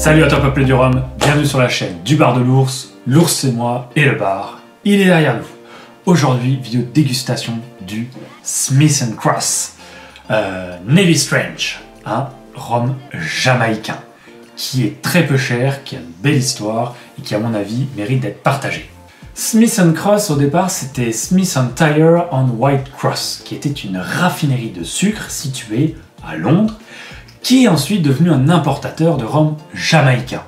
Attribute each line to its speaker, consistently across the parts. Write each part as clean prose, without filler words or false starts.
Speaker 1: Salut à toi peuple du rhum, bienvenue sur la chaîne du bar de l'ours. L'ours c'est moi et le bar, il est derrière nous. Aujourd'hui, vidéo dégustation du Smith & Cross Navy Strange, un rhum jamaïcain qui est très peu cher, qui a une belle histoire et qui à mon avis mérite d'être partagé. Smith & Cross au départ c'était Smith & Tire on White Cross, qui était une raffinerie de sucre située à Londres, qui est ensuite devenu un importateur de rhum jamaïcain.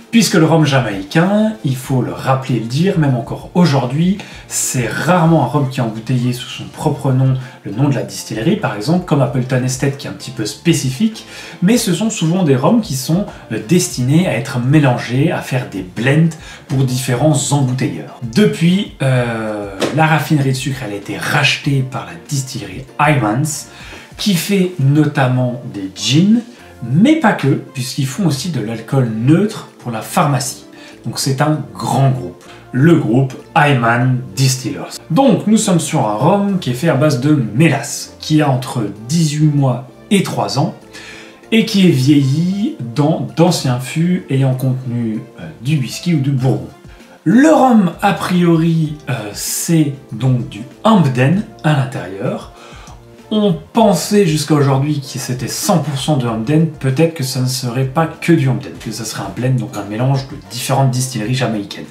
Speaker 1: Puisque le rhum jamaïcain, il faut le rappeler et le dire, même encore aujourd'hui, c'est rarement un rhum qui est embouteillé sous son propre nom, le nom de la distillerie par exemple, comme Appleton Estate qui est un petit peu spécifique, mais ce sont souvent des rhums qui sont destinés à être mélangés, à faire des blends pour différents embouteilleurs. Depuis, la raffinerie de sucre elle a été rachetée par la distillerie Hyman's, qui fait notamment des gins, mais pas que, puisqu'ils font aussi de l'alcool neutre pour la pharmacie. Donc c'est un grand groupe, le groupe Hyman Distillers. Donc nous sommes sur un rhum qui est fait à base de mélasse, qui a entre 18 mois et 3 ans, et qui est vieilli dans d'anciens fûts ayant contenu du whisky ou du bourbon. Le rhum, a priori, c'est donc du Hamden à l'intérieur. On pensait jusqu'à aujourd'hui que c'était 100% de Hamden, peut-être que ça ne serait pas que du Hamden, que ça serait un blend, donc un mélange de différentes distilleries jamaïcaines.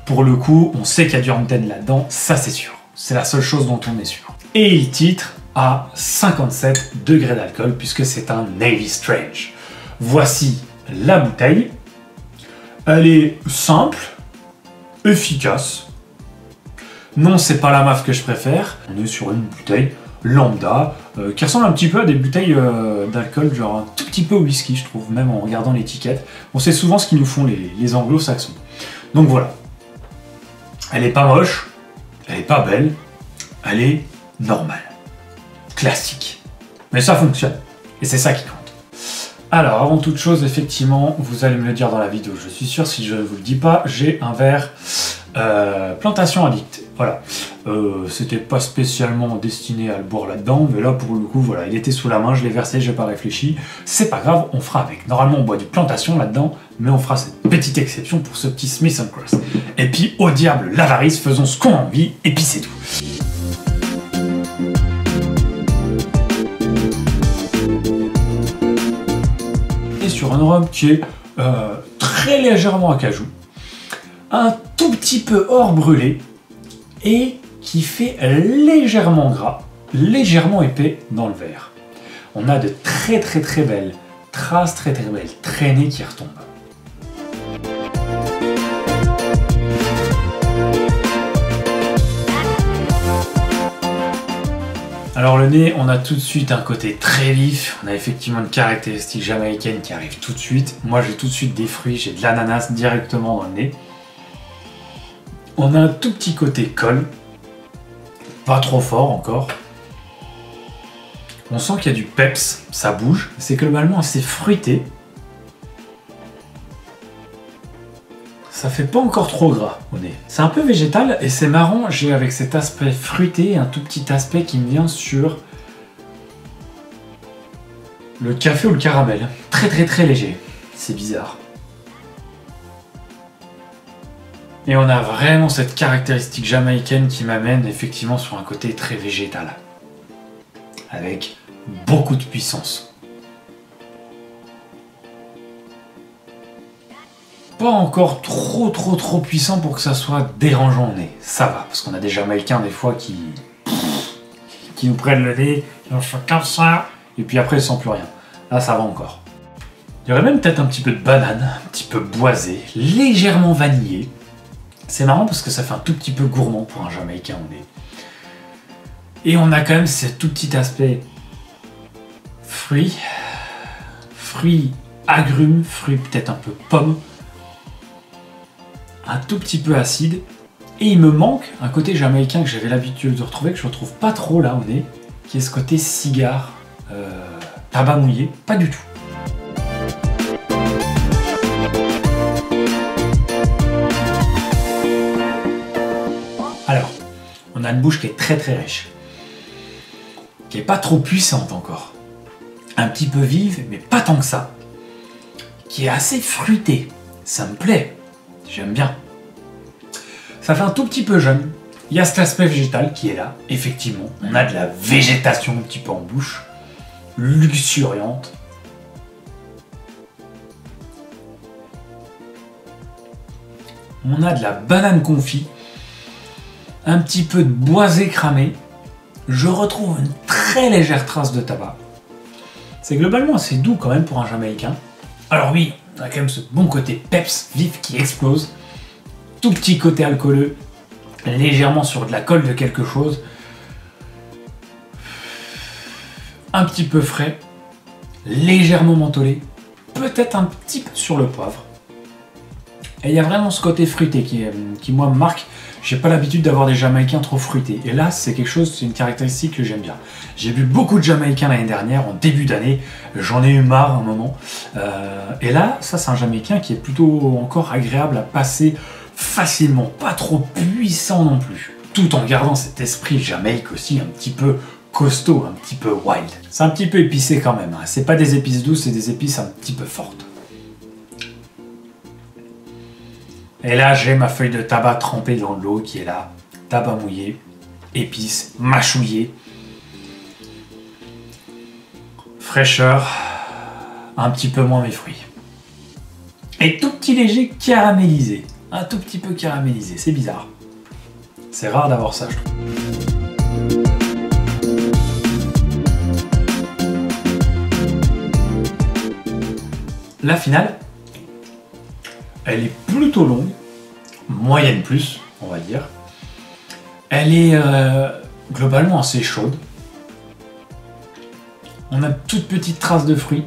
Speaker 1: Pour le coup, on sait qu'il y a du Hamden là-dedans, ça c'est sûr. C'est la seule chose dont on est sûr. Et il titre à 57 degrés d'alcool, puisque c'est un Navy Strange. Voici la bouteille. Elle est simple, efficace. Non, c'est pas la MAF que je préfère. On est sur une bouteille lambda, qui ressemble un petit peu à des bouteilles d'alcool, genre un tout petit peu au whisky, je trouve, même en regardant l'étiquette. On sait souvent ce qu'ils nous font les anglo-saxons. Donc voilà. Elle est pas moche, elle est pas belle, elle est normale. Classique. Mais ça fonctionne. Et c'est ça qui compte. Alors, avant toute chose, effectivement, vous allez me le dire dans la vidéo, je suis sûr, si je ne vous le dis pas, j'ai un verre Plantation Addict. Voilà. C'était pas spécialement destiné à le boire là-dedans, mais là pour le coup voilà, il était sous la main, je l'ai versé, j'ai pas réfléchi, c'est pas grave, on fera avec. Normalement on boit du Plantation là-dedans, mais on fera cette petite exception pour ce petit Smith & Cross. Et puis au diable l'avarice, faisons ce qu'on a envie, et puis c'est tout. Et sur un rhum qui est très légèrement acajou, un tout petit peu hors brûlé, et qui fait légèrement gras, légèrement épais dans le verre. On a de très belles traces, très belles traînées qui retombent. Alors le nez, on a tout de suite un côté très vif, on a effectivement une caractéristique jamaïcaine qui arrive tout de suite. Moi j'ai tout de suite des fruits, j'ai de l'ananas directement dans le nez. On a un tout petit côté colle, pas trop fort encore. On sent qu'il y a du peps, ça bouge, c'est globalement assez fruité. Ça fait pas encore trop gras au nez. C'est un peu végétal et c'est marrant, j'ai avec cet aspect fruité un tout petit aspect qui me vient sur le café ou le caramel. Très léger, c'est bizarre. Et on a vraiment cette caractéristique jamaïcaine qui m'amène effectivement sur un côté très végétal. Avec beaucoup de puissance. Pas encore trop puissant pour que ça soit dérangeant au nez. Ça va, parce qu'on a des Jamaïcains des fois qui nous prennent le nez, on fait comme ça, et puis après ils sentent plus rien. Là ça va encore. Il y aurait même peut-être un petit peu de banane, un petit peu boisé, légèrement vanillé. C'est marrant parce que ça fait un tout petit peu gourmand pour un Jamaïcain au nez. Et on a quand même ce tout petit aspect fruits agrumes, fruits peut-être un peu pommes, un tout petit peu acide. Et il me manque un côté jamaïcain que j'avais l'habitude de retrouver, que je ne retrouve pas trop là au nez, qui est ce côté cigare, tabac mouillé, pas du tout. Alors, on a une bouche qui est très riche, qui est pas trop puissante encore, un petit peu vive, mais pas tant que ça, qui est assez fruité. Ça me plaît, j'aime bien. Ça fait un tout petit peu jeune. Il y a cet aspect végétal qui est là, effectivement. On a de la végétation un petit peu en bouche, luxuriante. On a de la banane confit, un petit peu de boisé cramé. Je retrouve une très légère trace de tabac. C'est globalement assez doux quand même pour un Jamaïcain. Alors oui, on a quand même ce bon côté peps vif qui explose. Tout petit côté alcooleux, légèrement sur de la colle de quelque chose. Un petit peu frais, légèrement mentholé, peut-être un petit peu sur le poivre. Et il y a vraiment ce côté fruité qui moi me marque. J'ai pas l'habitude d'avoir des Jamaïcains trop fruités. Et là, c'est quelque chose, c'est une caractéristique que j'aime bien. J'ai bu beaucoup de Jamaïcains l'année dernière, en début d'année. J'en ai eu marre un moment. Et là, ça c'est un Jamaïcain qui est plutôt encore agréable à passer facilement. Pas trop puissant non plus. Tout en gardant cet esprit Jamaïque aussi un petit peu costaud, un petit peu wild. C'est un petit peu épicé quand même. Hein. C'est pas des épices douces, c'est des épices un petit peu fortes. Et là, j'ai ma feuille de tabac trempée dans l'eau qui est là. Tabac mouillé, épices, mâchouillé. Fraîcheur, un petit peu moins mes fruits. Et tout petit léger caramélisé. Un tout petit peu caramélisé, c'est bizarre. C'est rare d'avoir ça, je trouve. La finale, elle est plutôt longue, moyenne plus, on va dire. Elle est globalement assez chaude. On a de toutes petites traces de fruits.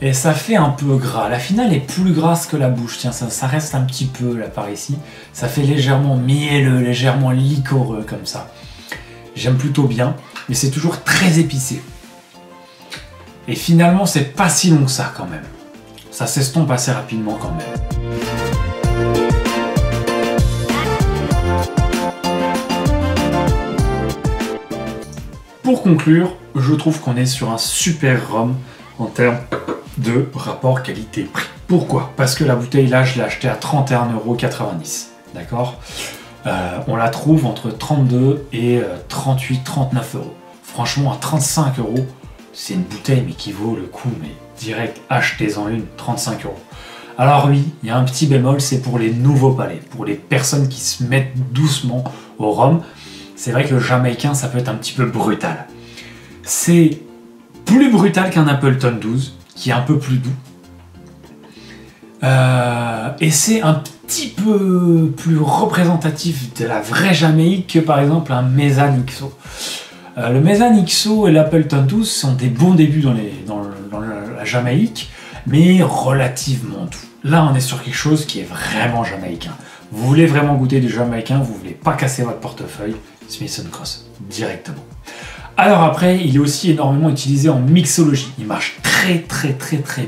Speaker 1: Et ça fait un peu gras. La finale est plus grasse que la bouche. Tiens, ça reste un petit peu là par ici. Ça fait légèrement mielleux, légèrement liquoreux comme ça. J'aime plutôt bien, mais c'est toujours très épicé. Et finalement, c'est pas si long que ça quand même. Ça s'estompe assez rapidement quand même. Pour conclure, je trouve qu'on est sur un super rhum en termes de rapport qualité-prix. Pourquoi? Parce que la bouteille là, je l'ai achetée à 31,90 €. D'accord? On la trouve entre 32 et 38-39 €. Franchement, à 35 €, c'est une bouteille mais qui vaut le coup, mais direct, achetez-en une, 35 €. Alors oui, il y a un petit bémol, c'est pour les nouveaux palais, pour les personnes qui se mettent doucement au rhum. C'est vrai que le Jamaïcain, ça peut être un petit peu brutal. C'est plus brutal qu'un Appleton 12, qui est un peu plus doux. Et c'est un petit peu plus représentatif de la vraie Jamaïque que par exemple un Mézane XO. Le Mézane XO et l'Appleton 12 sont des bons débuts dans la Jamaïque, mais relativement doux. Là, on est sur quelque chose qui est vraiment jamaïcain. Vous voulez vraiment goûter du jamaïcain, vous voulez pas casser votre portefeuille, Smith & Cross, directement. Alors après, il est aussi énormément utilisé en mixologie. Il marche très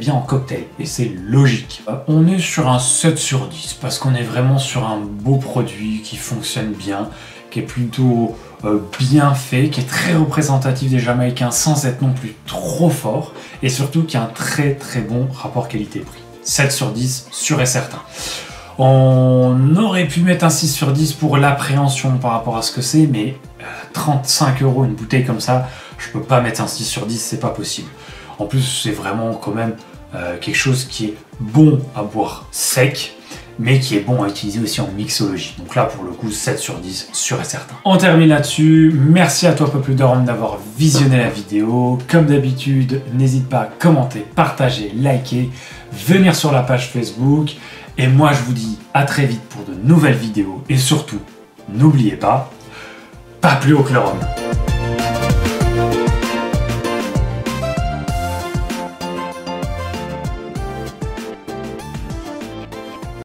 Speaker 1: bien en cocktail, et c'est logique. On est sur un 7 sur 10, parce qu'on est vraiment sur un beau produit qui fonctionne bien, qui est plutôt bien fait, qui est très représentatif des Jamaïcains sans être non plus trop fort, et surtout qui a un très bon rapport qualité-prix. 7 sur 10, sûr et certain. On aurait pu mettre un 6 sur 10 pour l'appréhension par rapport à ce que c'est, mais 35 € une bouteille comme ça, je peux pas mettre un 6 sur 10, c'est pas possible. En plus, c'est vraiment quand même quelque chose qui est bon à boire sec, mais qui est bon à utiliser aussi en mixologie. Donc là, pour le coup, 7 sur 10, sûr et certain. On termine là-dessus. Merci à toi, Peuple de Rhum, d'avoir visionné la vidéo. Comme d'habitude, n'hésite pas à commenter, partager, liker, venir sur la page Facebook. Et moi, je vous dis à très vite pour de nouvelles vidéos. Et surtout, n'oubliez pas, pas plus haut que le rhum.